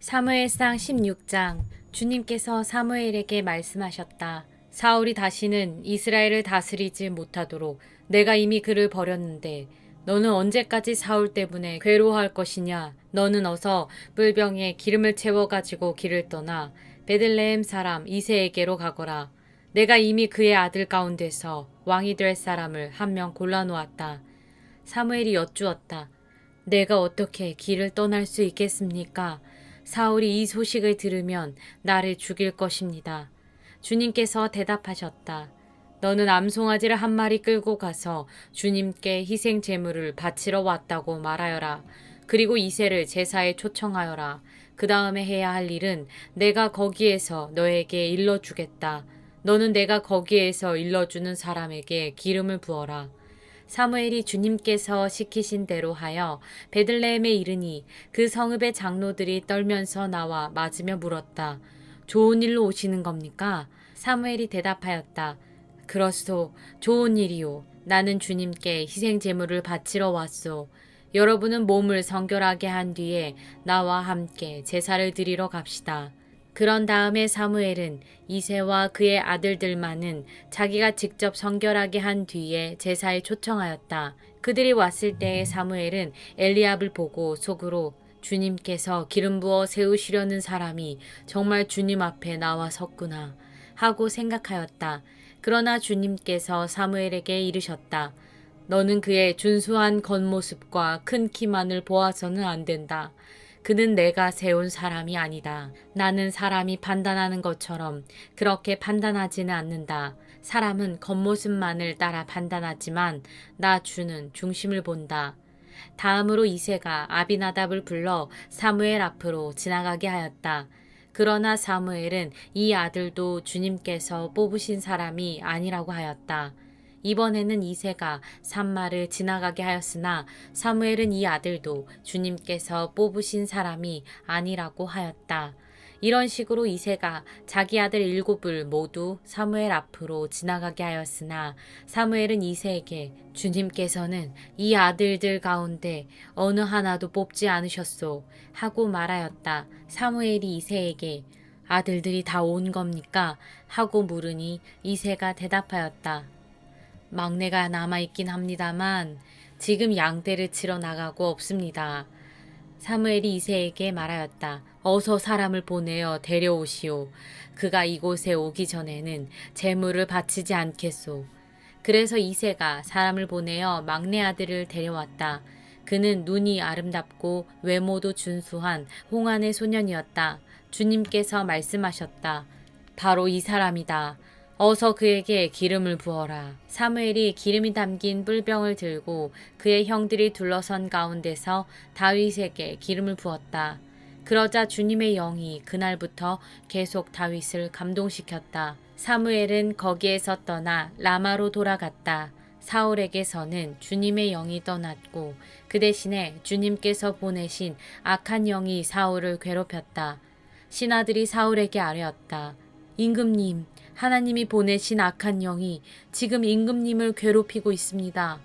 사무엘상 16장. 주님께서 사무엘에게 말씀하셨다. 사울이 다시는 이스라엘을 다스리지 못하도록 내가 이미 그를 버렸는데 너는 언제까지 사울 때문에 괴로워할 것이냐. 너는 어서 뿔병에 기름을 채워가지고 길을 떠나 베들레헴 사람 이새에게로 가거라. 내가 이미 그의 아들 가운데서 왕이 될 사람을 한 명 골라놓았다. 사무엘이 여쭈었다. 내가 어떻게 길을 떠날 수 있겠습니까? 사울이 이 소식을 들으면 나를 죽일 것입니다. 주님께서 대답하셨다. 너는 암송아지를 한 마리 끌고 가서 주님께 희생 제물을 바치러 왔다고 말하여라. 그리고 이새를 제사에 초청하여라. 그 다음에 해야 할 일은 내가 거기에서 너에게 일러주겠다. 너는 내가 거기에서 일러주는 사람에게 기름을 부어라. 사무엘이 주님께서 시키신 대로 하여 베들레헴에 이르니 그 성읍의 장로들이 떨면서 나와 맞으며 물었다. 좋은 일로 오시는 겁니까? 사무엘이 대답하였다. 그렇소. 좋은 일이요. 나는 주님께 희생 제물을 바치러 왔소. 여러분은 몸을 성결하게 한 뒤에 나와 함께 제사를 드리러 갑시다. 그런 다음에 사무엘은 이새와 그의 아들들만은 자기가 직접 성결하게 한 뒤에 제사에 초청하였다. 그들이 왔을 때에 사무엘은 엘리압을 보고 속으로 주님께서 기름 부어 세우시려는 사람이 정말 주님 앞에 나와 섰구나 하고 생각하였다. 그러나 주님께서 사무엘에게 이르셨다. 너는 그의 준수한 겉모습과 큰 키만을 보아서는 안 된다. 그는 내가 세운 사람이 아니다. 나는 사람이 판단하는 것처럼 그렇게 판단하지는 않는다. 사람은 겉모습만을 따라 판단하지만 나 주는 중심을 본다. 다음으로 이새가 아비나답을 불러 사무엘 앞으로 지나가게 하였다. 그러나 사무엘은 이 아들도 주님께서 뽑으신 사람이 아니라고 하였다. 이번에는 이새가 산마를 지나가게 하였으나 사무엘은 이 아들도 주님께서 뽑으신 사람이 아니라고 하였다. 이런 식으로 이새가 자기 아들 7을 모두 사무엘 앞으로 지나가게 하였으나 사무엘은 이새에게 주님께서는 이 아들들 가운데 어느 하나도 뽑지 않으셨소 하고 말하였다. 사무엘이 이새에게 아들들이 다 온 겁니까? 하고 물으니 이새가 대답하였다. 막내가 남아있긴 합니다만 지금 양떼를 치러 나가고 없습니다. 사무엘이 이새에게 말하였다. 어서 사람을 보내어 데려오시오. 그가 이곳에 오기 전에는 제물을 바치지 않겠소. 그래서 이새가 사람을 보내어 막내 아들을 데려왔다. 그는 눈이 아름답고 외모도 준수한 홍안의 소년이었다. 주님께서 말씀하셨다. 바로 이 사람이다. 어서 그에게 기름을 부어라. 사무엘이 기름이 담긴 뿔병을 들고 그의 형들이 둘러선 가운데서 다윗에게 기름을 부었다. 그러자 주님의 영이 그날부터 계속 다윗을 감동시켰다. 사무엘은 거기에서 떠나 라마로 돌아갔다. 사울에게서는 주님의 영이 떠났고 그 대신에 주님께서 보내신 악한 영이 사울을 괴롭혔다. 신하들이 사울에게 아뢰었다. 임금님, 하나님이 보내신 악한 영이 지금 임금님을 괴롭히고 있습니다.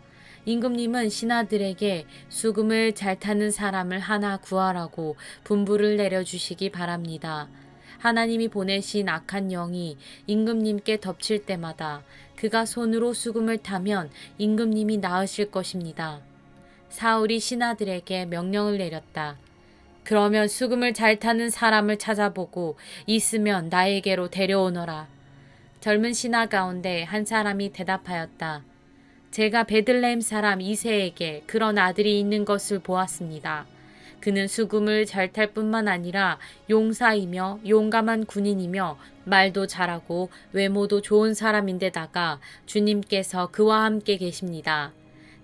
임금님은 신하들에게 수금을 잘 타는 사람을 하나 구하라고 분부를 내려주시기 바랍니다. 하나님이 보내신 악한 영이 임금님께 덮칠 때마다 그가 손으로 수금을 타면 임금님이 나으실 것입니다. 사울이 신하들에게 명령을 내렸다. 그러면 수금을 잘 타는 사람을 찾아보고 있으면 나에게로 데려오너라. 젊은 신하 가운데 한 사람이 대답하였다. 제가 베들레헴 사람 이새에게 그런 아들이 있는 것을 보았습니다. 그는 수금을 잘 탈 뿐만 아니라 용사이며 용감한 군인이며 말도 잘하고 외모도 좋은 사람인데다가 주님께서 그와 함께 계십니다.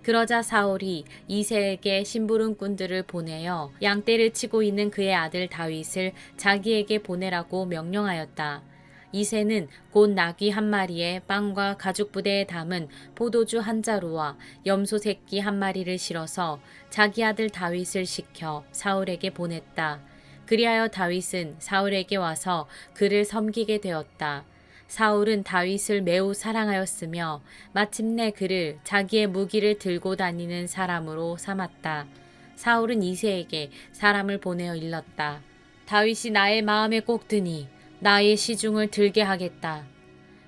그러자 사울이 이새에게 심부름꾼들을 보내어 양떼를 치고 있는 그의 아들 다윗을 자기에게 보내라고 명령하였다. 이새는 곧 나귀 한 마리에 빵과 가죽 부대에 담은 포도주 한 자루와 염소 새끼 한 마리를 실어서 자기 아들 다윗을 시켜 사울에게 보냈다. 그리하여 다윗은 사울에게 와서 그를 섬기게 되었다. 사울은 다윗을 매우 사랑하였으며 마침내 그를 자기의 무기를 들고 다니는 사람으로 삼았다. 사울은 이새에게 사람을 보내어 일렀다. 다윗이 나의 마음에 꼭 드니 나의 시중을 들게 하겠다.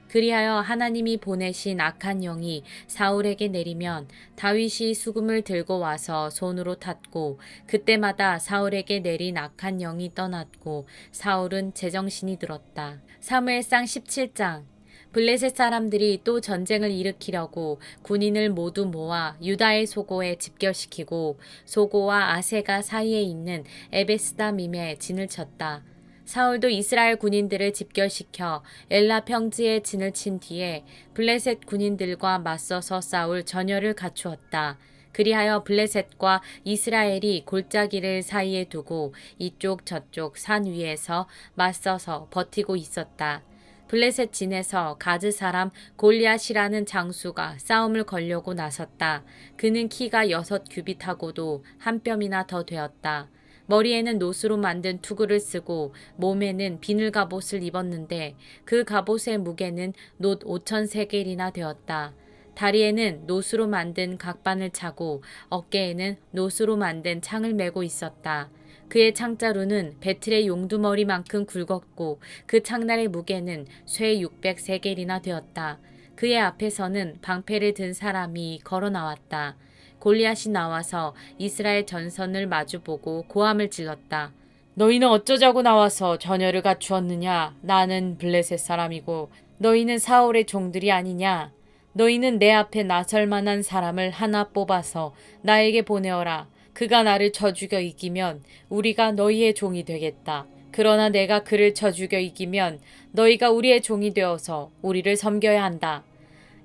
그리하여 하나님이 보내신 악한 영이 사울에게 내리면 다윗이 수금을 들고 와서 손으로 탔고 그때마다 사울에게 내린 악한 영이 떠났고 사울은 제정신이 들었다. 사무엘상 17장. 블레셋 사람들이 또 전쟁을 일으키려고 군인을 모두 모아 유다의 소고에 집결시키고 소고와 아세가 사이에 있는 에베스다밈에 진을 쳤다. 사울도 이스라엘 군인들을 집결시켜 엘라 평지에 진을 친 뒤에 블레셋 군인들과 맞서서 싸울 전열을 갖추었다. 그리하여 블레셋과 이스라엘이 골짜기를 사이에 두고 이쪽 저쪽 산 위에서 맞서서 버티고 있었다. 블레셋 진에서 가즈 사람 골리앗이라는 장수가 싸움을 걸려고 나섰다. 그는 키가 6규빗하고도 한 뼘이나 더 되었다. 머리에는 노스로 만든 투구를 쓰고 몸에는 비늘 갑옷을 입었는데 그 갑옷의 무게는 놋 5,000세겔이나 되었다. 다리에는 노스로 만든 각반을 차고 어깨에는 노스로 만든 창을 메고 있었다. 그의 창자루는 배틀의 용두머리만큼 굵었고 그 창날의 무게는 쇠 600세겔이나 되었다. 그의 앞에서는 방패를 든 사람이 걸어 나왔다. 골리앗이 나와서 이스라엘 전선을 마주보고 고함을 질렀다. 너희는 어쩌자고 나와서 전열을 갖추었느냐? 나는 블레셋 사람이고 너희는 사울의 종들이 아니냐? 너희는 내 앞에 나설 만한 사람을 하나 뽑아서 나에게 보내어라. 그가 나를 쳐 죽여 이기면 우리가 너희의 종이 되겠다. 그러나 내가 그를 쳐 죽여 이기면 너희가 우리의 종이 되어서 우리를 섬겨야 한다.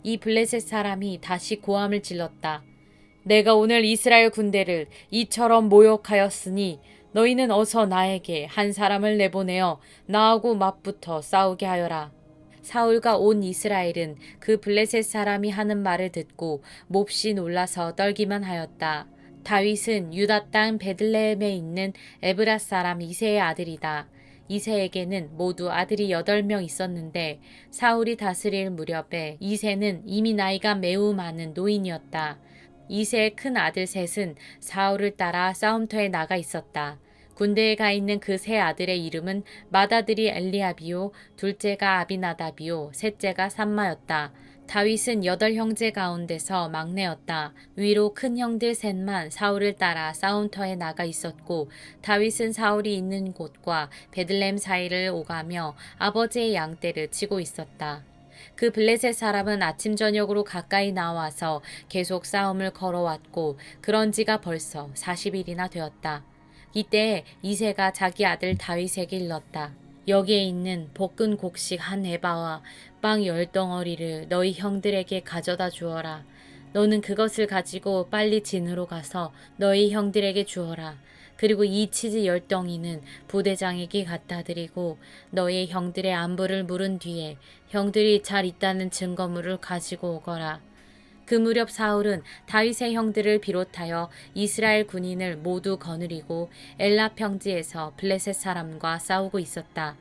이 블레셋 사람이 다시 고함을 질렀다. 내가 오늘 이스라엘 군대를 이처럼 모욕하였으니 너희는 어서 나에게 한 사람을 내보내어 나하고 맞붙어 싸우게 하여라. 사울과 온 이스라엘은 그 블레셋 사람이 하는 말을 듣고 몹시 놀라서 떨기만 하였다. 다윗은 유다 땅 베들레헴에 있는 에브라 사람 이새의 아들이다. 이새에게는 모두 아들이 8명 있었는데 사울이 다스릴 무렵에 이새는 이미 나이가 매우 많은 노인이었다. 이새의 큰 아들 셋은 사울을 따라 싸움터에 나가 있었다. 군대에 가 있는 그 세 아들의 이름은 맏아들이 엘리압이요, 둘째가 아비나답이요, 셋째가 삼마였다. 다윗은 8형제 가운데서 막내였다. 위로 큰 형들 셋만 사울을 따라 싸움터에 나가 있었고 다윗은 사울이 있는 곳과 베들레헴 사이를 오가며 아버지의 양떼를 치고 있었다. 그 블레셋 사람은 아침 저녁으로 가까이 나와서 계속 싸움을 걸어왔고 그런 지가 벌써 40일이나 되었다. 이때 이새가 자기 아들 다윗에게 일렀다. 여기에 있는 볶은 곡식 한 에바와 빵 10덩어리를 너희 형들에게 가져다 주어라. 너는 그것을 가지고 빨리 진으로 가서 너희 형들에게 주어라. 그리고 이 치즈 10덩이는 부대장에게 갖다 드리고 너희 형들의 안부를 물은 뒤에 형들이 잘 있다는 증거물을 가지고 오거라. 그 무렵 사울은 다윗의 형들을 비롯하여 이스라엘 군인을 모두 거느리고 엘라 평지에서 블레셋 사람과 싸우고 있었다.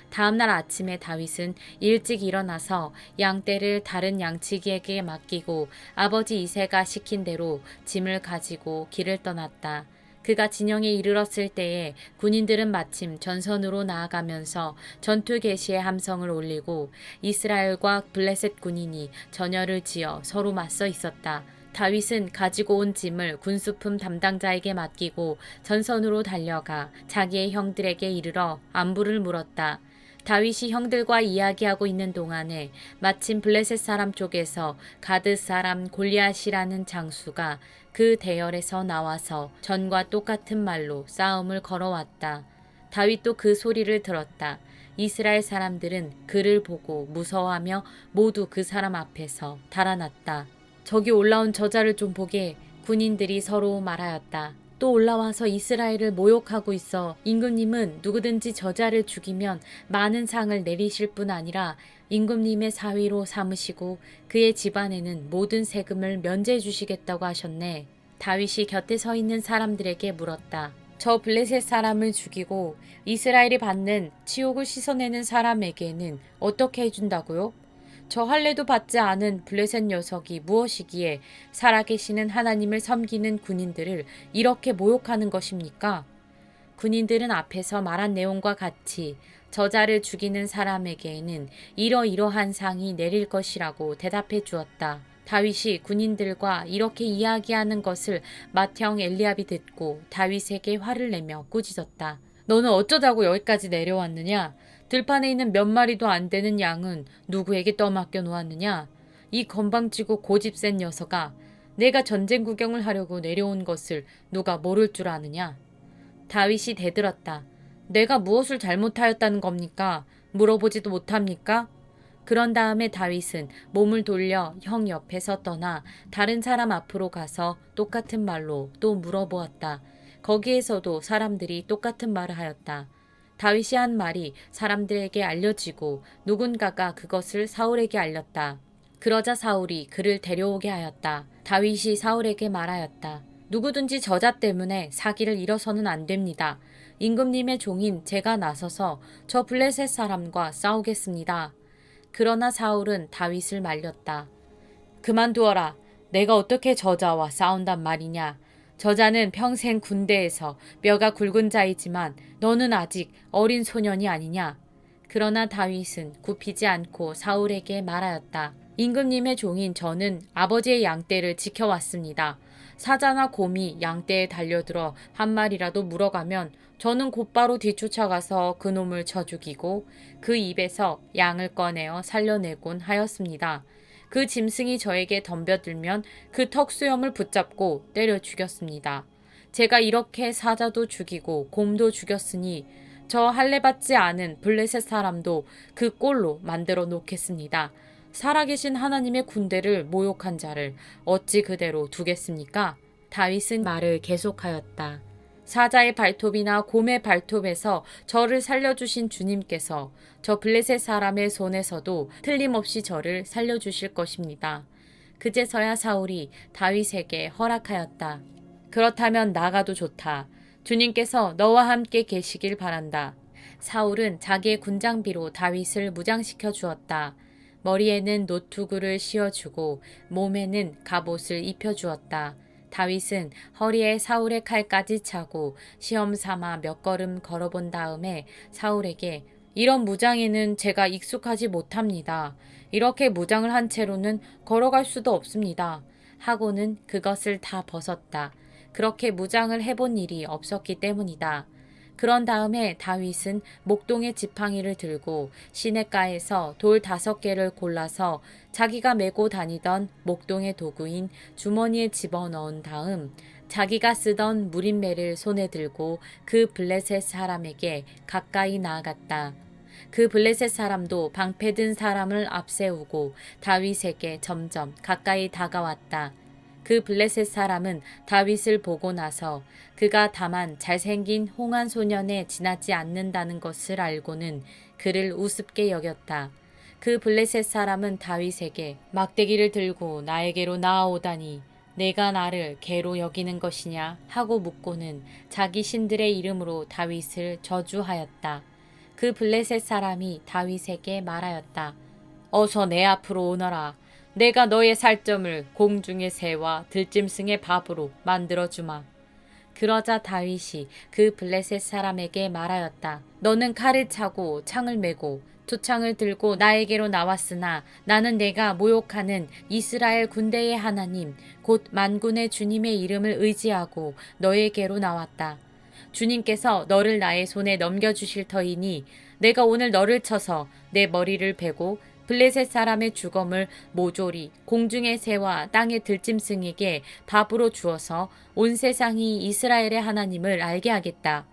다음날 아침에 다윗은 일찍 일어나서 양떼를 다른 양치기에게 맡기고 아버지 이새가 시킨 대로 짐을 가지고 길을 떠났다. 그가 진영에 이르렀을 때에 군인들은 마침 전선으로 나아가면서 전투 개시의 함성을 올리고 이스라엘과 블레셋 군인이 전열을 지어 서로 맞서 있었다. 다윗은 가지고 온 짐을 군수품 담당자에게 맡기고 전선으로 달려가 자기의 형들에게 이르러 안부를 물었다. 다윗이 형들과 이야기하고 있는 동안에 마침 블레셋 사람 쪽에서 가드 사람 골리앗이라는 장수가 그 대열에서 나와서 전과 똑같은 말로 싸움을 걸어왔다. 다윗도 그 소리를 들었다. 이스라엘 사람들은 그를 보고 무서워하며 모두 그 사람 앞에서 달아났다. 저기 올라온 저자를 좀 보게. 군인들이 서로 말하였다. 또 올라와서 이스라엘을 모욕하고 있어. 임금님은 누구든지 저자를 죽이면 많은 상을 내리실 뿐 아니라 임금님의 사위로 삼으시고 그의 집안에는 모든 세금을 면제해 주시겠다고 하셨네. 다윗이 곁에 서 있는 사람들에게 물었다. 저 블레셋 사람을 죽이고 이스라엘이 받는 치욕을 씻어내는 사람에게는 어떻게 해준다고요? 저 할례도 받지 않은 블레셋 녀석이 무엇이기에 살아계시는 하나님을 섬기는 군인들을 이렇게 모욕하는 것입니까? 군인들은 앞에서 말한 내용과 같이 저자를 죽이는 사람에게는 이러이러한 상이 내릴 것이라고 대답해 주었다. 다윗이 군인들과 이렇게 이야기하는 것을 맏형 엘리압이 듣고 다윗에게 화를 내며 꾸짖었다. 너는 어쩌자고 여기까지 내려왔느냐? 들판에 있는 몇 마리도 안 되는 양은 누구에게 떠맡겨 놓았느냐? 이 건방지고 고집센 녀석아, 내가 전쟁 구경을 하려고 내려온 것을 누가 모를 줄 아느냐? 다윗이 대들었다. 내가 무엇을 잘못하였다는 겁니까? 물어보지도 못합니까? 그런 다음에 다윗은 몸을 돌려 형 옆에서 떠나 다른 사람 앞으로 가서 똑같은 말로 또 물어보았다. 거기에서도 사람들이 똑같은 말을 하였다. 다윗이 한 말이 사람들에게 알려지고 누군가가 그것을 사울에게 알렸다. 그러자 사울이 그를 데려오게 하였다. 다윗이 사울에게 말하였다. 누구든지 저자 때문에 사기를 잃어서는 안 됩니다. 임금님의 종인 제가 나서서 저 블레셋 사람과 싸우겠습니다. 그러나 사울은 다윗을 말렸다. 그만두어라. 내가 어떻게 저자와 싸운단 말이냐. 저자는 평생 군대에서 뼈가 굵은 자이지만 너는 아직 어린 소년이 아니냐. 그러나 다윗은 굽히지 않고 사울에게 말하였다. 임금님의 종인 저는 아버지의 양떼를 지켜왔습니다. 사자나 곰이 양떼에 달려들어 한 마리라도 물어가면 저는 곧바로 뒤쫓아가서 그놈을 쳐 죽이고 그 입에서 양을 꺼내어 살려내곤 하였습니다. 그 짐승이 저에게 덤벼들면 그 턱수염을 붙잡고 때려 죽였습니다. 제가 이렇게 사자도 죽이고 곰도 죽였으니 저 할례받지 않은 블레셋 사람도 그 꼴로 만들어 놓겠습니다. 살아계신 하나님의 군대를 모욕한 자를 어찌 그대로 두겠습니까? 다윗은 말을 계속하였다. 사자의 발톱이나 곰의 발톱에서 저를 살려주신 주님께서 저 블레셋 사람의 손에서도 틀림없이 저를 살려주실 것입니다. 그제서야 사울이 다윗에게 허락하였다. 그렇다면 나가도 좋다. 주님께서 너와 함께 계시길 바란다. 사울은 자기의 군장비로 다윗을 무장시켜 주었다. 머리에는 노투구를 씌워주고 몸에는 갑옷을 입혀주었다. 다윗은 허리에 사울의 칼까지 차고 시험 삼아 몇 걸음 걸어본 다음에 사울에게 이런 무장에는 제가 익숙하지 못합니다. 이렇게 무장을 한 채로는 걸어갈 수도 없습니다. 하고는 그것을 다 벗었다. 그렇게 무장을 해본 일이 없었기 때문이다. 그런 다음에 다윗은 목동의 지팡이를 들고 시냇가에서 돌 5개를 골라서 자기가 메고 다니던 목동의 도구인 주머니에 집어넣은 다음 자기가 쓰던 무림매를 손에 들고 그 블레셋 사람에게 가까이 나아갔다. 그 블레셋 사람도 방패든 사람을 앞세우고 다윗에게 점점 가까이 다가왔다. 그 블레셋 사람은 다윗을 보고 나서 그가 다만 잘생긴 홍한 소년에 지나지 않는다는 것을 알고는 그를 우습게 여겼다. 그 블레셋 사람은 다윗에게 막대기를 들고 나에게로 나아오다니 내가 나를 개로 여기는 것이냐 하고 묻고는 자기 신들의 이름으로 다윗을 저주하였다. 그 블레셋 사람이 다윗에게 말하였다. 어서 내 앞으로 오너라. 내가 너의 살점을 공중의 새와 들짐승의 밥으로 만들어주마. 그러자 다윗이 그 블레셋 사람에게 말하였다. 너는 칼을 차고 창을 메고 투창을 들고 나에게로 나왔으나 나는 내가 모욕하는 이스라엘 군대의 하나님 곧 만군의 주님의 이름을 의지하고 너에게로 나왔다. 주님께서 너를 나의 손에 넘겨주실 터이니 내가 오늘 너를 쳐서 내 머리를 베고 블레셋 사람의 주검을 모조리 공중의 새와 땅의 들짐승에게 밥으로 주어서 온 세상이 이스라엘의 하나님을 알게 하겠다.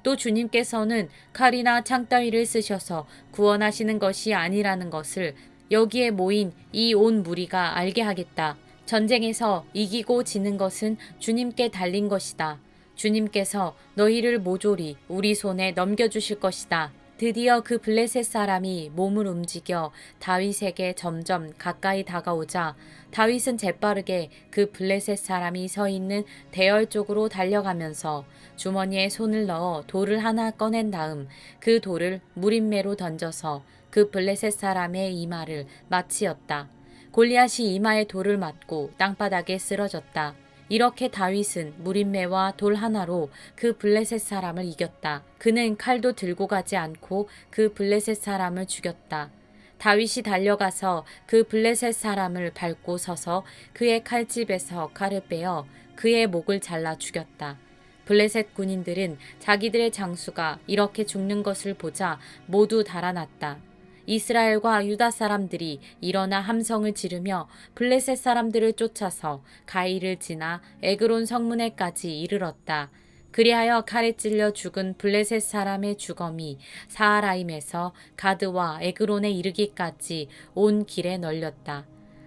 또 주님께서는 칼이나 창 따위를 쓰셔서 구원하시는 것이 아니라는 것을 여기에 모인 이 온 무리가 알게 하겠다. 전쟁에서 이기고 지는 것은 주님께 달린 것이다. 주님께서 너희를 모조리 우리 손에 넘겨주실 것이다. 드디어 그 블레셋 사람이 몸을 움직여 다윗에게 점점 가까이 다가오자 다윗은 재빠르게 그 블레셋 사람이 서 있는 대열 쪽으로 달려가면서 주머니에 손을 넣어 돌을 하나 꺼낸 다음 그 돌을 무림매로 던져서 그 블레셋 사람의 이마를 맞이었다. 골리앗이 이마에 돌을 맞고 땅바닥에 쓰러졌다. 이렇게 다윗은 무림매와 돌 하나로 그 블레셋 사람을 이겼다. 그는 칼도 들고 가지 않고 그 블레셋 사람을 죽였다. 다윗이 달려가서 그 블레셋 사람을 밟고 서서 그의 칼집에서 칼을 빼어 그의 목을 잘라 죽였다. 블레셋 군인들은 자기들의 장수가 이렇게 죽는 것을 보자 모두 달아났다. 이스라엘과 유다 사람들이 일어나 함성을 지르며 블레셋 사람들을 쫓아서 가이를 지나 에그론 성문에까지 이르렀다. 그리하여 칼에 찔려 죽은 블레셋 사람의 주검이 사하라임에서 가드와 에그론에 이르기까지 온 길에 널렸다.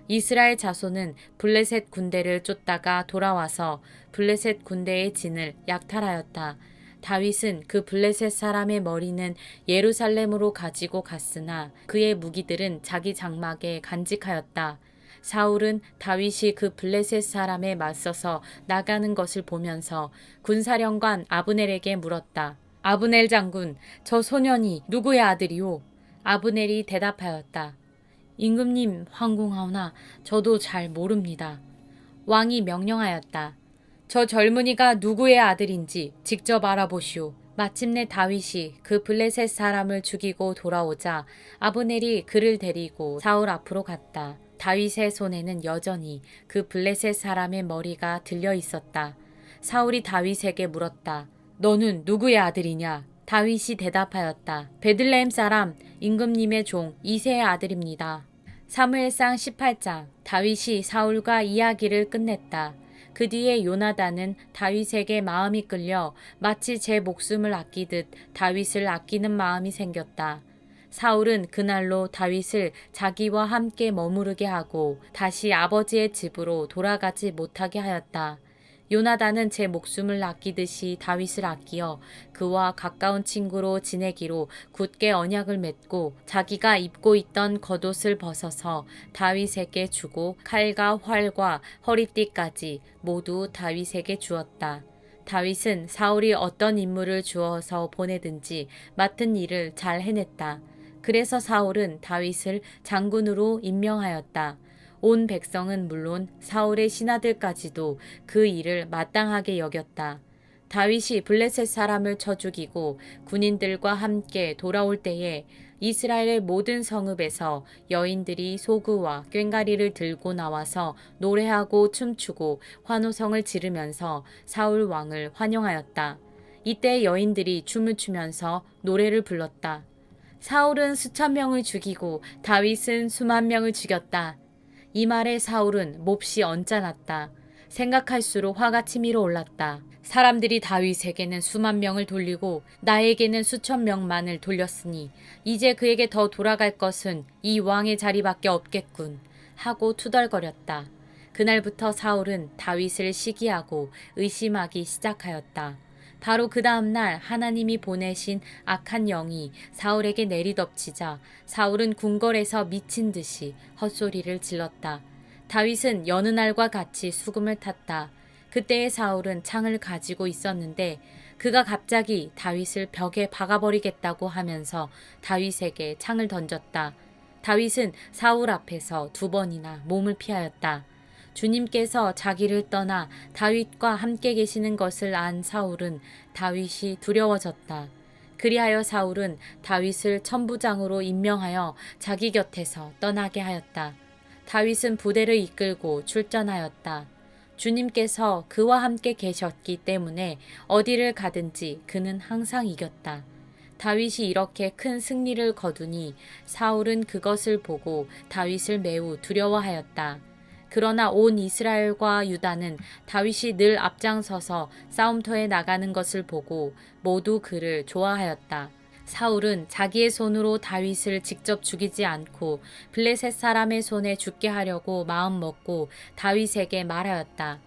이스라엘 자손은 블레셋 군대를 쫓다가 돌아와서 블레셋 군대의 진을 약탈하였다. 다윗은 그 블레셋 사람의 머리는 예루살렘으로 가지고 갔으나 그의 무기들은 자기 장막에 간직하였다. 사울은 다윗이 그 블레셋 사람에 맞서서 나가는 것을 보면서 군사령관 아브넬에게 물었다. 아브넬 장군, 저 소년이 누구의 아들이오? 아브넬이 대답하였다. 임금님 황궁하오나 저도 잘 모릅니다. 왕이 명령하였다. 저 젊은이가 누구의 아들인지 직접 알아보시오. 마침내 다윗이 그 블레셋 사람을 죽이고 돌아오자 아브넬이 그를 데리고 사울 앞으로 갔다. 다윗의 손에는 여전히 그 블레셋 사람의 머리가 들려 있었다. 사울이 다윗에게 물었다. 너는 누구의 아들이냐? 다윗이 대답하였다. 베들레헴 사람 임금님의 종 이새의 아들입니다. 사무엘상 18장. 다윗이 사울과 이야기를 끝냈다. 그 뒤에 요나단은 다윗에게 마음이 끌려 마치 제 목숨을 아끼듯 다윗을 아끼는 마음이 생겼다. 사울은 그날로 다윗을 자기와 함께 머무르게 하고 다시 아버지의 집으로 돌아가지 못하게 하였다. 요나단은 제 목숨을 아끼듯이 다윗을 아끼어 그와 가까운 친구로 지내기로 굳게 언약을 맺고 자기가 입고 있던 겉옷을 벗어서 다윗에게 주고 칼과 활과 허리띠까지 모두 다윗에게 주었다. 다윗은 사울이 어떤 임무를 주어서 보내든지 맡은 일을 잘 해냈다. 그래서 사울은 다윗을 장군으로 임명하였다. 온 백성은 물론 사울의 신하들까지도 그 일을 마땅하게 여겼다. 다윗이 블레셋 사람을 쳐 죽이고 군인들과 함께 돌아올 때에 이스라엘의 모든 성읍에서 여인들이 소구와 꽹과리를 들고 나와서 노래하고 춤추고 환호성을 지르면서 사울 왕을 환영하였다. 이때 여인들이 춤을 추면서 노래를 불렀다. 사울은 수천 명을 죽이고 다윗은 수만 명을 죽였다. 이 말에 사울은 몹시 언짢았다. 생각할수록 화가 치밀어 올랐다. 사람들이 다윗에게는 수만 명을 돌리고 나에게는 수천 명만을 돌렸으니 이제 그에게 더 돌아갈 것은 이 왕의 자리밖에 없겠군 하고 투덜거렸다. 그날부터 사울은 다윗을 시기하고 의심하기 시작하였다. 바로 그 다음날 하나님이 보내신 악한 영이 사울에게 내리덮치자 사울은 궁궐에서 미친 듯이 헛소리를 질렀다. 다윗은 여느 날과 같이 수금을 탔다. 그때의 사울은 창을 가지고 있었는데 그가 갑자기 다윗을 벽에 박아버리겠다고 하면서 다윗에게 창을 던졌다. 다윗은 사울 앞에서 2번이나 몸을 피하였다. 주님께서 자기를 떠나 다윗과 함께 계시는 것을 안 사울은 다윗이 두려워졌다. 그리하여 사울은 다윗을 천부장으로 임명하여 자기 곁에서 떠나게 하였다. 다윗은 부대를 이끌고 출전하였다. 주님께서 그와 함께 계셨기 때문에 어디를 가든지 그는 항상 이겼다. 다윗이 이렇게 큰 승리를 거두니 사울은 그것을 보고 다윗을 매우 두려워하였다. 그러나 온 이스라엘과 유다는 다윗이 늘 앞장서서 싸움터에 나가는 것을 보고 모두 그를 좋아하였다. 사울은 자기의 손으로 다윗을 직접 죽이지 않고 블레셋 사람의 손에 죽게 하려고 마음먹고 다윗에게 말하였다.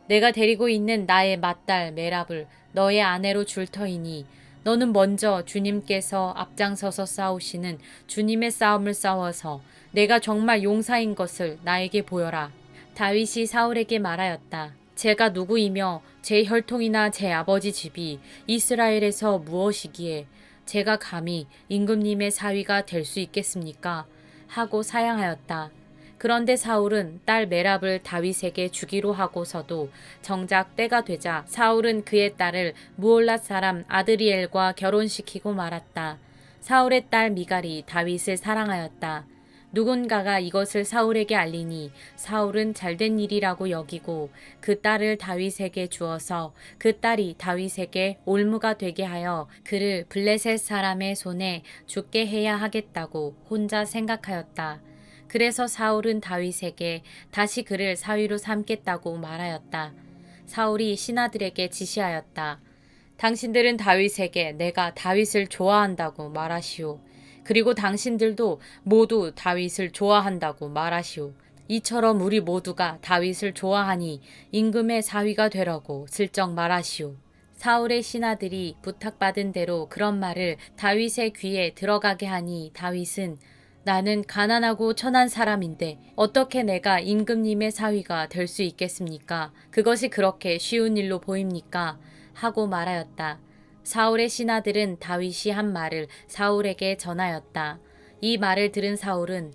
내가 데리고 있는 나의 맏딸 메랍을 너의 아내로 줄 터이니 너는 먼저 주님께서 앞장서서 싸우시는 주님의 싸움을 싸워서 내가 정말 용사인 것을 나에게 보여라. 다윗이 사울에게 말하였다. 제가 누구이며 제 혈통이나 제 아버지 집이 이스라엘에서 무엇이기에 제가 감히 임금님의 사위가 될 수 있겠습니까? 하고 사양하였다. 그런데 사울은 딸 메랍을 다윗에게 주기로 하고서도 정작 때가 되자 사울은 그의 딸을 무올랏 사람 아드리엘과 결혼시키고 말았다. 사울의 딸 미갈이 다윗을 사랑하였다. 누군가가 이것을 사울에게 알리니 사울은 잘된 일이라고 여기고 그 딸을 다윗에게 주어서 그 딸이 다윗에게 올무가 되게 하여 그를 블레셋 사람의 손에 죽게 해야 하겠다고 혼자 생각하였다. 그래서 사울은 다윗에게 다시 그를 사위로 삼겠다고 말하였다. 사울이 신하들에게 지시하였다. 당신들은 다윗에게 내가 다윗을 좋아한다고 말하시오. 그리고 당신들도 모두 다윗을 좋아한다고 말하시오. 이처럼 우리 모두가 다윗을 좋아하니 임금의 사위가 되라고 슬쩍 말하시오. 사울의 신하들이 부탁받은 대로 그런 말을 다윗의 귀에 들어가게 하니 다윗은 나는 가난하고 천한 사람인데 어떻게 내가 임금님의 사위가 될 수 있겠습니까? 그것이 그렇게 쉬운 일로 보입니까? 하고 말하였다. 사울의 신하들은 다윗이 한 말을 사울에게 전하였다. 이 말을 들은 사울은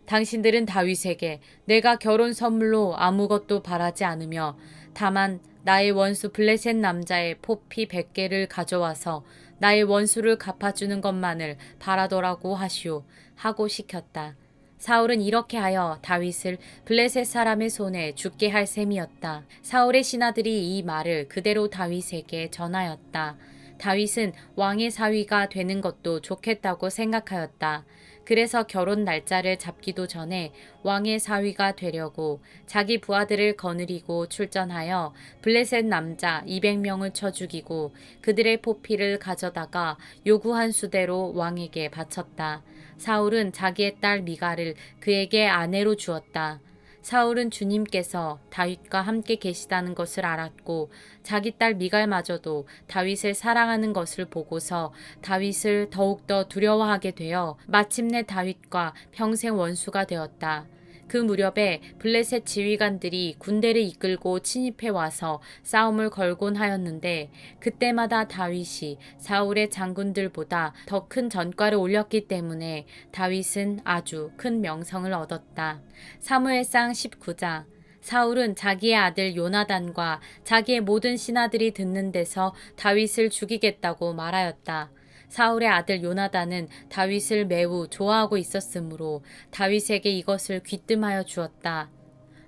당신들은 다윗에게 내가 결혼 선물로 아무것도 바라지 않으며 다만 나의 원수 블레셋 남자의 포피 100개를 가져와서 나의 원수를 갚아주는 것만을 바라더라고 하시오. 하고 시켰다. 사울은 이렇게 하여 다윗을 블레셋 사람의 손에 죽게 할 셈이었다. 사울의 신하들이 이 말을 그대로 다윗에게 전하였다. 다윗은 왕의 사위가 되는 것도 좋겠다고 생각하였다. 그래서 결혼 날짜를 잡기도 전에 왕의 사위가 되려고 자기 부하들을 거느리고 출전하여 블레셋 남자 200명을 쳐 죽이고 그들의 포피를 가져다가 요구한 수대로 왕에게 바쳤다. 사울은 자기의 딸 미갈을 그에게 아내로 주었다. 사울은 주님께서 다윗과 함께 계시다는 것을 알았고 자기 딸 미갈마저도 다윗을 사랑하는 것을 보고서 다윗을 더욱더 두려워하게 되어 마침내 다윗과 평생 원수가 되었다. 그 무렵에 블레셋 지휘관들이 군대를 이끌고 침입해 와서 싸움을 걸곤 하였는데 그때마다 다윗이 사울의 장군들보다 더 큰 전과를 올렸기 때문에 다윗은 아주 큰 명성을 얻었다. 사무엘상 19장. 사울은 자기의 아들 요나단과 자기의 모든 신하들이 듣는 데서 다윗을 죽이겠다고 말하였다. 사울의 아들 요나단은 다윗을 매우 좋아하고 있었으므로 다윗에게 이것을 귀뜸하여 주었다.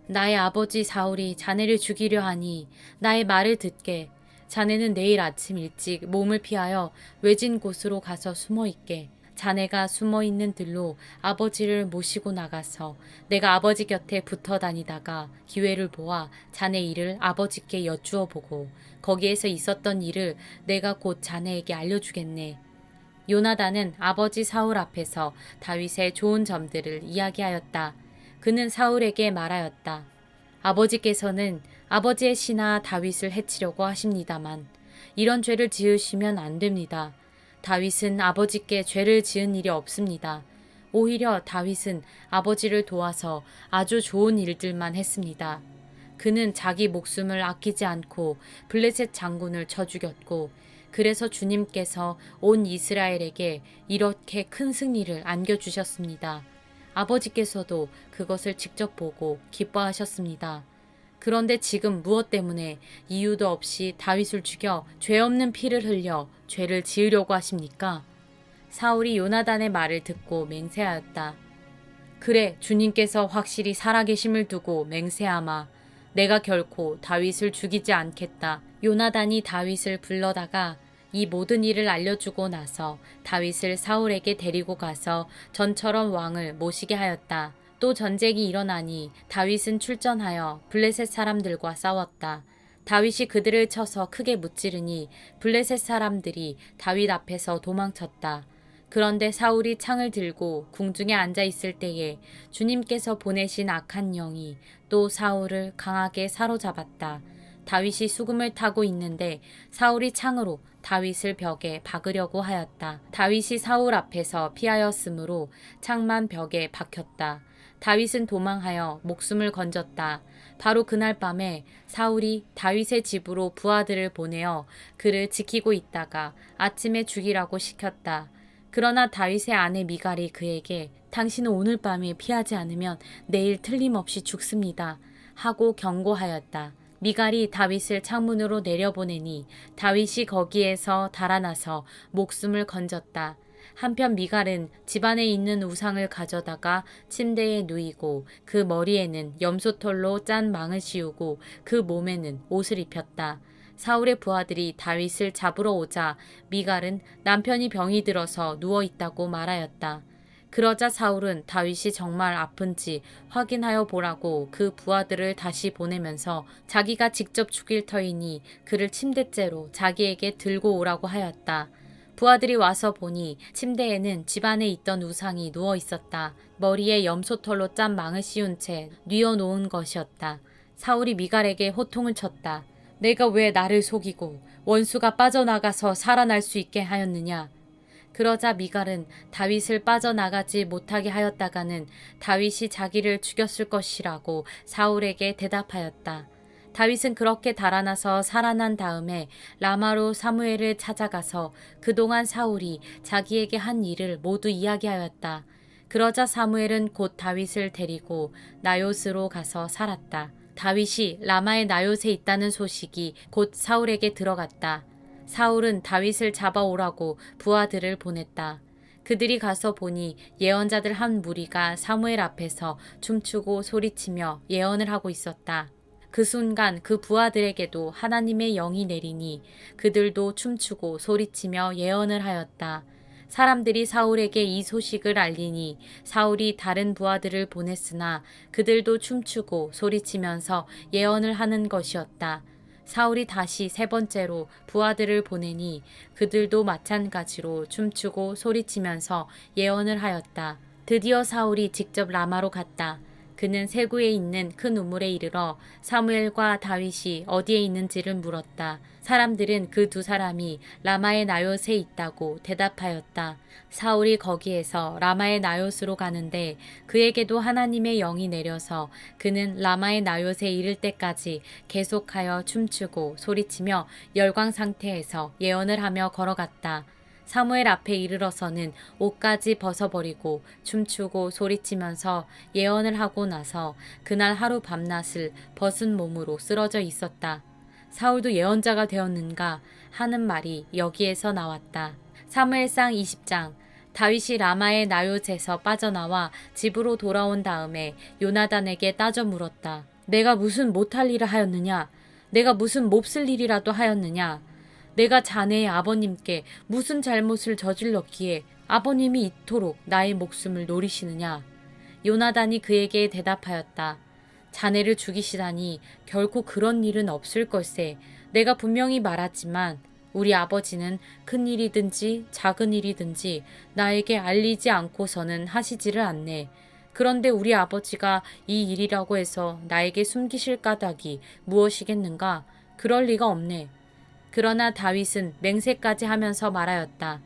나의 아버지 사울이 자네를 죽이려 하니 나의 말을 듣게. 자네는 내일 아침 일찍 몸을 피하여 외진 곳으로 가서 숨어 있게. 자네가 숨어 있는 들로 아버지를 모시고 나가서 내가 아버지 곁에 붙어 다니다가 기회를 보아 자네 일을 아버지께 여쭈어 보고 거기에서 있었던 일을 내가 곧 자네에게 알려주겠네. 요나단은 아버지 사울 앞에서 다윗의 좋은 점들을 이야기하였다. 그는 사울에게 말하였다. 아버지께서는 아버지의 신하 다윗을 해치려고 하십니다만 이런 죄를 지으시면 안 됩니다. 다윗은 아버지께 죄를 지은 일이 없습니다. 오히려 다윗은 아버지를 도와서 아주 좋은 일들만 했습니다. 그는 자기 목숨을 아끼지 않고 블레셋 장군을 쳐 죽였고 그래서 주님께서 온 이스라엘에게 이렇게 큰 승리를 안겨주셨습니다. 아버지께서도 그것을 직접 보고 기뻐하셨습니다. 그런데 지금 무엇 때문에 이유도 없이 다윗을 죽여 죄 없는 피를 흘려 죄를 지으려고 하십니까? 사울이 요나단의 말을 듣고 맹세하였다. 그래, 주님께서 확실히 살아계심을 두고 맹세하마. 내가 결코 다윗을 죽이지 않겠다. 요나단이 다윗을 불러다가 이 모든 일을 알려주고 나서 다윗을 사울에게 데리고 가서 전처럼 왕을 모시게 하였다. 또 전쟁이 일어나니 다윗은 출전하여 블레셋 사람들과 싸웠다. 다윗이 그들을 쳐서 크게 무찌르니 블레셋 사람들이 다윗 앞에서 도망쳤다. 그런데 사울이 창을 들고 궁중에 앉아 있을 때에 주님께서 보내신 악한 영이 또 사울을 강하게 사로잡았다. 다윗이 수금을 타고 있는데 사울이 창으로 다윗을 벽에 박으려고 하였다. 다윗이 사울 앞에서 피하였으므로 창만 벽에 박혔다. 다윗은 도망하여 목숨을 건졌다. 바로 그날 밤에 사울이 다윗의 집으로 부하들을 보내어 그를 지키고 있다가 아침에 죽이라고 시켰다. 그러나 다윗의 아내 미갈이 그에게 당신은 오늘 밤에 피하지 않으면 내일 틀림없이 죽습니다 하고 경고하였다. 미갈이 다윗을 창문으로 내려보내니 다윗이 거기에서 달아나서 목숨을 건졌다. 한편 미갈은 집안에 있는 우상을 가져다가 침대에 누이고 그 머리에는 염소털로 짠 망을 씌우고 그 몸에는 옷을 입혔다. 사울의 부하들이 다윗을 잡으러 오자 미갈은 남편이 병이 들어서 누워 있다고 말하였다. 그러자 사울은 다윗이 정말 아픈지 확인하여 보라고 그 부하들을 다시 보내면서 자기가 직접 죽일 터이니 그를 침대째로 자기에게 들고 오라고 하였다. 부하들이 와서 보니 침대에는 집안에 있던 우상이 누워 있었다. 머리에 염소털로 짠 망을 씌운 채 뉘어놓은 것이었다. 사울이 미갈에게 호통을 쳤다. 내가 왜 나를 속이고 원수가 빠져나가서 살아날 수 있게 하였느냐? 그러자 미갈은 다윗을 빠져나가지 못하게 하였다가는 다윗이 자기를 죽였을 것이라고 사울에게 대답하였다. 다윗은 그렇게 달아나서 살아난 다음에 라마로 사무엘을 찾아가서 그동안 사울이 자기에게 한 일을 모두 이야기하였다. 그러자 사무엘은 곧 다윗을 데리고 나요스로 가서 살았다. 다윗이 라마의 나요스에 있다는 소식이 곧 사울에게 들어갔다. 사울은 다윗을 잡아오라고 부하들을 보냈다. 그들이 가서 보니 예언자들 한 무리가 사무엘 앞에서 춤추고 소리치며 예언을 하고 있었다. 그 순간 그 부하들에게도 하나님의 영이 내리니 그들도 춤추고 소리치며 예언을 하였다. 사람들이 사울에게 이 소식을 알리니 사울이 다른 부하들을 보냈으나 그들도 춤추고 소리치면서 예언을 하는 것이었다. 사울이 다시 세 번째로 부하들을 보내니 그들도 마찬가지로 춤추고 소리치면서 예언을 하였다. 드디어 사울이 직접 라마로 갔다. 그는 세구에 있는 큰 우물에 이르러 사무엘과 다윗이 어디에 있는지를 물었다. 사람들은 그 두 사람이 라마의 나요스에 있다고 대답하였다. 사울이 거기에서 라마의 나요스로 가는데 그에게도 하나님의 영이 내려서 그는 라마의 나요스에 이를 때까지 계속하여 춤추고 소리치며 열광 상태에서 예언을 하며 걸어갔다. 사무엘 앞에 이르러서는 옷까지 벗어버리고 춤추고 소리치면서 예언을 하고 나서 그날 하루 밤낮을 벗은 몸으로 쓰러져 있었다. 사울도 예언자가 되었는가 하는 말이 여기에서 나왔다. 사무엘상 20장. 다윗이 라마의 나요스에서 빠져나와 집으로 돌아온 다음에 요나단에게 따져 물었다. 내가 무슨 못할 일을 하였느냐? 내가 무슨 몹쓸 일이라도 하였느냐? 내가 자네의 아버님께 무슨 잘못을 저질렀기에 아버님이 이토록 나의 목숨을 노리시느냐? 요나단이 그에게 대답하였다. 자네를 죽이시다니 결코 그런 일은 없을 걸세. 내가 분명히 말하지만 우리 아버지는 큰 일이든지 작은 일이든지 나에게 알리지 않고서는 하시지를 않네. 그런데 우리 아버지가 이 일이라고 해서 나에게 숨기실 까닭이 무엇이겠는가? 그럴 리가 없네. 그러나 다윗은 맹세까지 하면서 말하였다.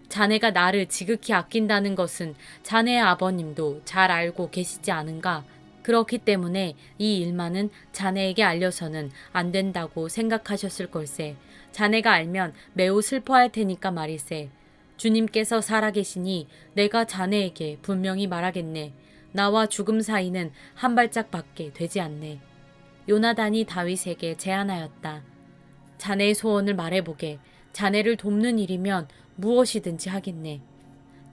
자네가 나를 지극히 아낀다는 것은 자네의 아버님도 잘 알고 계시지 않은가? 그렇기 때문에 이 일만은 자네에게 알려서는 안 된다고 생각하셨을 걸세. 자네가 알면 매우 슬퍼할 테니까 말일세. 주님께서 살아계시니 내가 자네에게 분명히 말하겠네. 나와 죽음 사이는 한 발짝밖에 되지 않네. 요나단이 다윗에게 제안하였다. 자네의 소원을 말해보게. 자네를 돕는 일이면 무엇이든지 하겠네.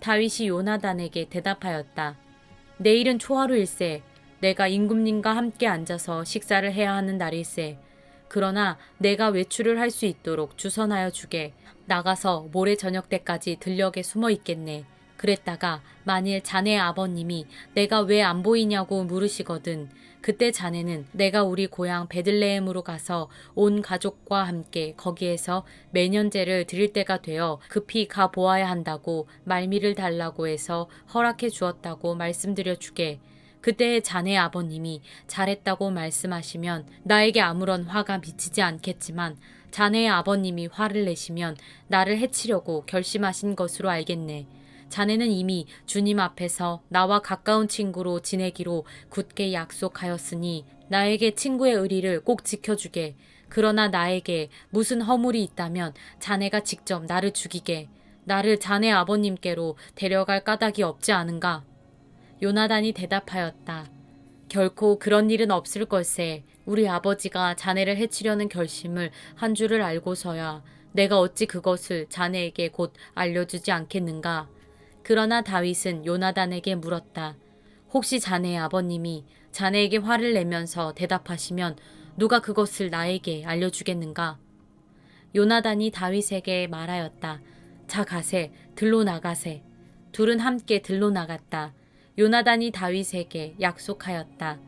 다윗이 요나단에게 대답하였다. 내일은 초하루일세. 내가 임금님과 함께 앉아서 식사를 해야 하는 날일세. 그러나 내가 외출을 할 수 있도록 주선하여 주게. 나가서 모레 저녁 때까지 들녘에 숨어 있겠네. 그랬다가 만일 자네 아버님이 내가 왜 안 보이냐고 물으시거든. 그때 자네는 내가 우리 고향 베들레헴으로 가서 온 가족과 함께 거기에서 매년제를 드릴 때가 되어 급히 가 보아야 한다고 말미를 달라고 해서 허락해 주었다고 말씀드려 주게. 그때 자네 아버님이 잘했다고 말씀하시면 나에게 아무런 화가 미치지 않겠지만 자네의 아버님이 화를 내시면 나를 해치려고 결심하신 것으로 알겠네. 자네는 이미 주님 앞에서 나와 가까운 친구로 지내기로 굳게 약속하였으니 나에게 친구의 의리를 꼭 지켜주게. 그러나 나에게 무슨 허물이 있다면 자네가 직접 나를 죽이게. 나를 자네 아버님께로 데려갈 까닭이 없지 않은가? 요나단이 대답하였다. 결코 그런 일은 없을 걸세. 우리 아버지가 자네를 해치려는 결심을 한 줄을 알고서야 내가 어찌 그것을 자네에게 곧 알려주지 않겠는가? 그러나 다윗은 요나단에게 물었다. 혹시 자네의 아버님이 자네에게 화를 내면서 대답하시면 누가 그것을 나에게 알려주겠는가? 요나단이 다윗에게 말하였다. 자 가세, 들로 나가세. 둘은 함께 들로 나갔다. 요나단이 다윗에게 약속하였다.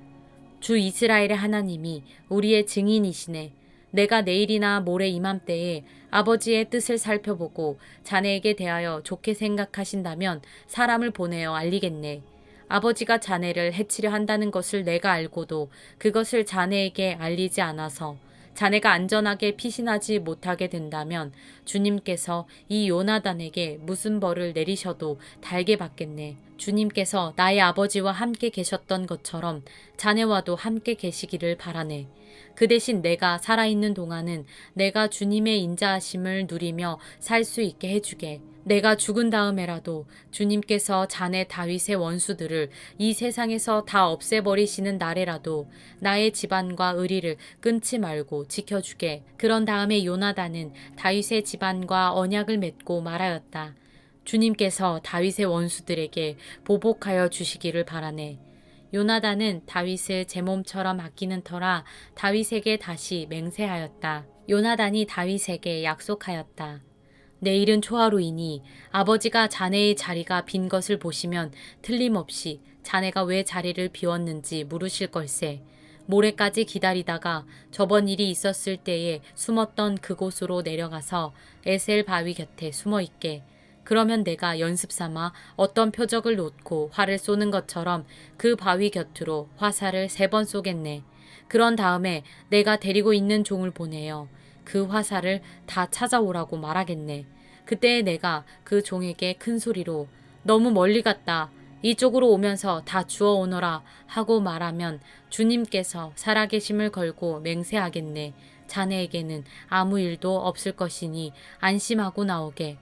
주 이스라엘의 하나님이 우리의 증인이시네. 내가 내일이나 모레 이맘때에 아버지의 뜻을 살펴보고 자네에게 대하여 좋게 생각하신다면 사람을 보내어 알리겠네. 아버지가 자네를 해치려 한다는 것을 내가 알고도 그것을 자네에게 알리지 않아서 자네가 안전하게 피신하지 못하게 된다면 주님께서 이 요나단에게 무슨 벌을 내리셔도 달게 받겠네. 주님께서 나의 아버지와 함께 계셨던 것처럼 자네와도 함께 계시기를 바라네. 그 대신 내가 살아있는 동안은 내가 주님의 인자하심을 누리며 살 수 있게 해주게. 내가 죽은 다음에라도 주님께서 자네 다윗의 원수들을 이 세상에서 다 없애버리시는 날에라도 나의 집안과 의리를 끊지 말고 지켜주게. 그런 다음에 요나단은 다윗의 집안과 언약을 맺고 말하였다. 주님께서 다윗의 원수들에게 보복하여 주시기를 바라네. 요나단은 다윗을 제 몸처럼 아끼는 터라 다윗에게 다시 맹세하였다. 요나단이 다윗에게 약속하였다. 내일은 초하루이니 아버지가 자네의 자리가 빈 것을 보시면 틀림없이 자네가 왜 자리를 비웠는지 물으실 걸세. 모레까지 기다리다가 저번 일이 있었을 때에 숨었던 그곳으로 내려가서 에셀 바위 곁에 숨어 있게. 그러면 내가 연습 삼아 어떤 표적을 놓고 활을 쏘는 것처럼 그 바위 곁으로 화살을 3번 쏘겠네. 그런 다음에 내가 데리고 있는 종을 보내어 그 화살을 다 찾아오라고 말하겠네. 그때 내가 그 종에게 큰 소리로 너무 멀리 갔다. 이쪽으로 오면서 다 주워 오너라 하고 말하면 주님께서 살아계심을 걸고 맹세하겠네. 자네에게는 아무 일도 없을 것이니 안심하고 나오게.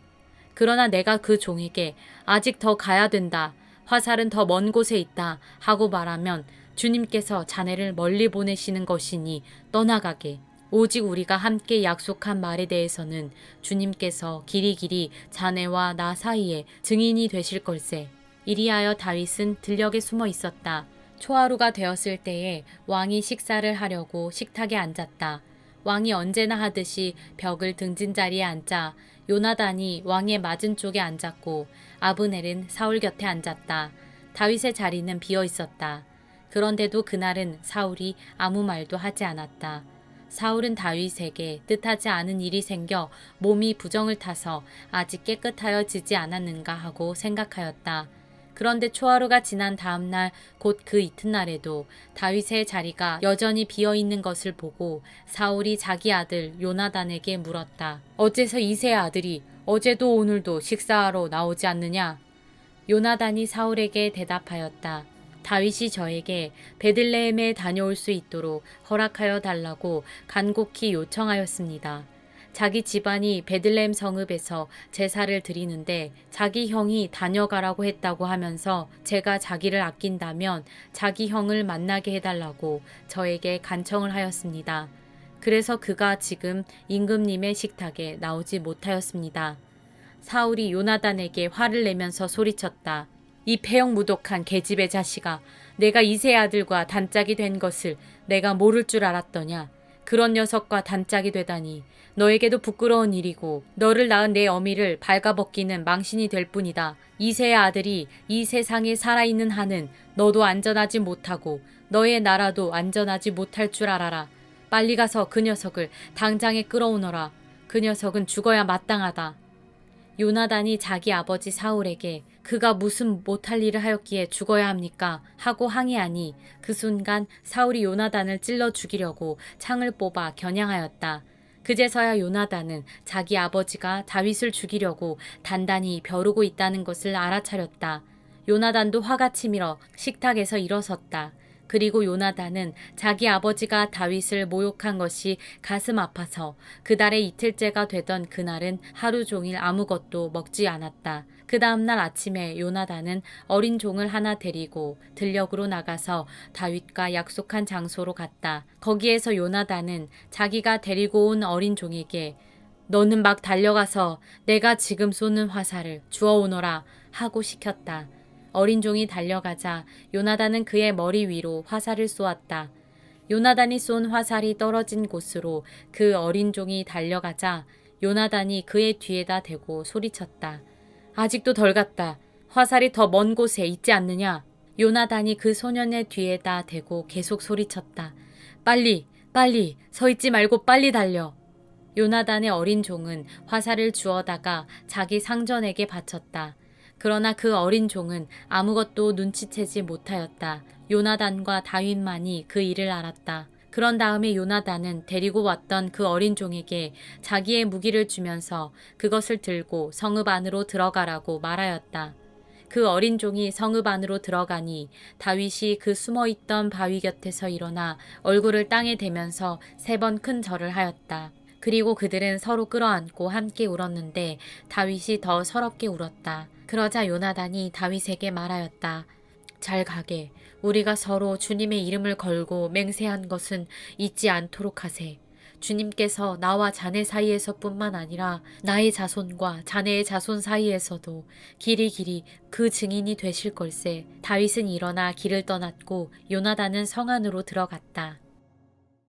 그러나 내가 그 종에게 아직 더 가야 된다. 화살은 더 먼 곳에 있다 하고 말하면 주님께서 자네를 멀리 보내시는 것이니 떠나가게. 오직 우리가 함께 약속한 말에 대해서는 주님께서 길이길이 자네와 나 사이에 증인이 되실 걸세. 이리하여 다윗은 들녘에 숨어 있었다. 초하루가 되었을 때에 왕이 식사를 하려고 식탁에 앉았다. 왕이 언제나 하듯이 벽을 등진 자리에 앉자 요나단이 왕의 맞은쪽에 앉았고 아브넬은 사울 곁에 앉았다. 다윗의 자리는 비어 있었다. 그런데도 그날은 사울이 아무 말도 하지 않았다. 사울은 다윗에게 뜻하지 않은 일이 생겨 몸이 부정을 타서 아직 깨끗하여지지 않았는가 하고 생각하였다. 그런데 초하루가 지난 다음 날 곧 그 이튿날에도 다윗의 자리가 여전히 비어 있는 것을 보고 사울이 자기 아들 요나단에게 물었다. 어째서 이새의 아들이 어제도 오늘도 식사하러 나오지 않느냐? 요나단이 사울에게 대답하였다. 다윗이 저에게 베들레헴에 다녀올 수 있도록 허락하여 달라고 간곡히 요청하였습니다. 자기 집안이 베들레헴 성읍에서 제사를 드리는데 자기 형이 다녀가라고 했다고 하면서 제가 자기를 아낀다면 자기 형을 만나게 해달라고 저에게 간청을 하였습니다. 그래서 그가 지금 임금님의 식탁에 나오지 못하였습니다. 사울이 요나단에게 화를 내면서 소리쳤다. 이 패역무독한 계집의 자식아, 내가 이새의 아들과 단짝이 된 것을 내가 모를 줄 알았더냐. 그런 녀석과 단짝이 되다니 너에게도 부끄러운 일이고 너를 낳은 내 어미를 발가벗기는 망신이 될 뿐이다. 이새의 아들이 이 세상에 살아있는 한은 너도 안전하지 못하고 너의 나라도 안전하지 못할 줄 알아라. 빨리 가서 그 녀석을 당장에 끌어오너라. 그 녀석은 죽어야 마땅하다. 요나단이 자기 아버지 사울에게 그가 무슨 못할 일을 하였기에 죽어야 합니까? 하고 항의하니 그 순간 사울이 요나단을 찔러 죽이려고 창을 뽑아 겨냥하였다. 그제서야 요나단은 자기 아버지가 다윗을 죽이려고 단단히 벼르고 있다는 것을 알아차렸다. 요나단도 화가 치밀어 식탁에서 일어섰다. 그리고 요나단은 자기 아버지가 다윗을 모욕한 것이 가슴 아파서 그달의 이틀째가 되던 그날은 하루 종일 아무것도 먹지 않았다. 그 다음날 아침에 요나단은 어린 종을 하나 데리고 들녘으로 나가서 다윗과 약속한 장소로 갔다. 거기에서 요나단은 자기가 데리고 온 어린 종에게 너는 막 달려가서 내가 지금 쏘는 화살을 주워오너라 하고 시켰다. 어린 종이 달려가자 요나단은 그의 머리 위로 화살을 쏘았다. 요나단이 쏜 화살이 떨어진 곳으로 그 어린 종이 달려가자 요나단이 그의 뒤에다 대고 소리쳤다. 아직도 덜 갔다. 화살이 더 먼 곳에 있지 않느냐? 요나단이 그 소년의 뒤에다 대고 계속 소리쳤다. 빨리, 빨리, 서 있지 말고 빨리 달려. 요나단의 어린 종은 화살을 주워다가 자기 상전에게 바쳤다. 그러나 그 어린 종은 아무것도 눈치채지 못하였다. 요나단과 다윗만이 그 일을 알았다. 그런 다음에 요나단은 데리고 왔던 그 어린 종에게 자기의 무기를 주면서 그것을 들고 성읍 안으로 들어가라고 말하였다. 그 어린 종이 성읍 안으로 들어가니 다윗이 그 숨어있던 바위 곁에서 일어나 얼굴을 땅에 대면서 3번 큰 절을 하였다. 그리고 그들은 서로 끌어안고 함께 울었는데 다윗이 더 서럽게 울었다. 그러자 요나단이 다윗에게 말하였다. 잘 가게. 우리가 서로 주님의 이름을 걸고 맹세한 것은 잊지 않도록 하세. 주님께서 나와 자네 사이에서 뿐만 아니라 나의 자손과 자네의 자손 사이에서도 길이 그 증인이 되실 걸세. 다윗은 일어나 길을 떠났고 요나단은 성 안으로 들어갔다.